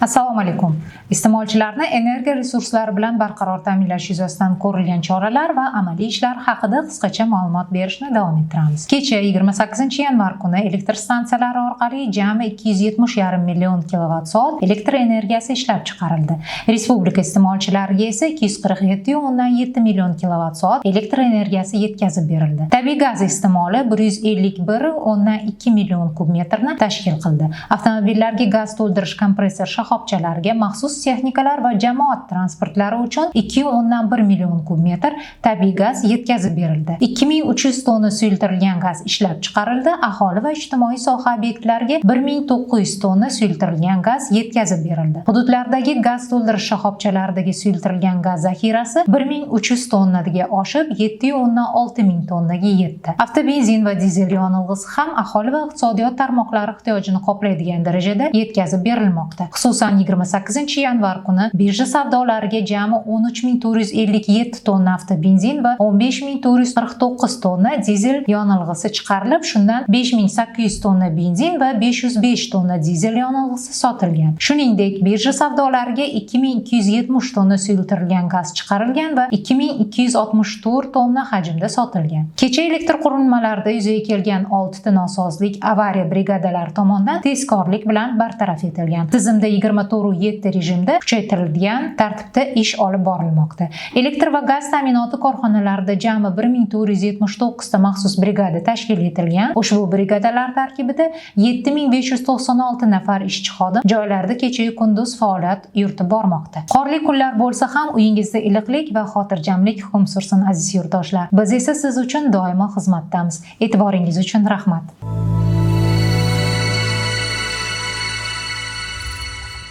Assalomu alaykum. Iste'molchilarni energiya resurslari bilan barqaror ta'minlash yuzasidan ko'rilgan choralar va amaliy ishlar haqida qisqacha ma'lumot berishni davom ettiramiz. Kecha 28-yanvar kuni elektr stansiyalari orqali jami 270,5 million kilovatt-soat elektr energiyasi ishlab chiqarildi. Respublika iste'molchilariga esa 247,7 million kilovatt-soat elektr energiyasi yetkazib berildi. Tabiiy gaz iste'moli 151,2 million kub metrni tashkil qildi. Avtomobillarga gaz to'ldirish kompressor shoxobchalariga maxsus texnikalar va jamoat transportlari uchun 2,1 million kub metr tabiiy gaz yetkazib berildi. 2300 tonna suyultirilgan gaz ishlab chiqarildi. Aholi va ijtimoiy soha obyektlariga 1900 tonna suyultirilgan gaz yetkazib berildi. Hududlardagi gaz to'ldirish shoxobchalaridagi suyultirilgan gaz zaxirasi 1300 tonnaga oshib 7,6 ming tonnaga yetdi. Avtobenzin va dizel yonilg'isi ham aholi va iqtisodiyot tarmoqlari ehtiyojini qoplaydigan darajada yetkazib berilmoqda. Xususan 28-yanvar kuni birja savdolariga jami 13,457 tonna avtobenzin va 15,449 tonna dizel yonilg'isi chiqarilib, shundan 5,800 tonna benzin va 505 tonna dizel yonilg'isi sotilgan. Shuningdek, birja savdolariga 2,270 tonna suyultirilgan gaz chiqarilgan va 2,264 tonna hajmda sotilgan. Kecha elektr qurilmalarida yuzaga kelgan 6 ta nosozlik avariya brigadalari tomonidan tezkorlik bilan bartaraf etilgan. Tizimda 24/7 rejimda kuchaytirilgan tartibda ish olib borilmoqda. Elektr va gaz ta'minoti korxonalarida jami 1479 ta maxsus brigada tashkil etilgan. Ushbu brigadalar tarkibida 7596 nafar ishchi xodim joylarda kecha-yu kunduz faoliyat yuritib bormoqda. Qorli kunlar bo'lsa ham uyingizda iliqlik va xotirjamlik hukm sursin aziz yurtdoshlar. Biz esa siz uchun doimo xizmatdamiz. E'tiboringiz uchun rahmat.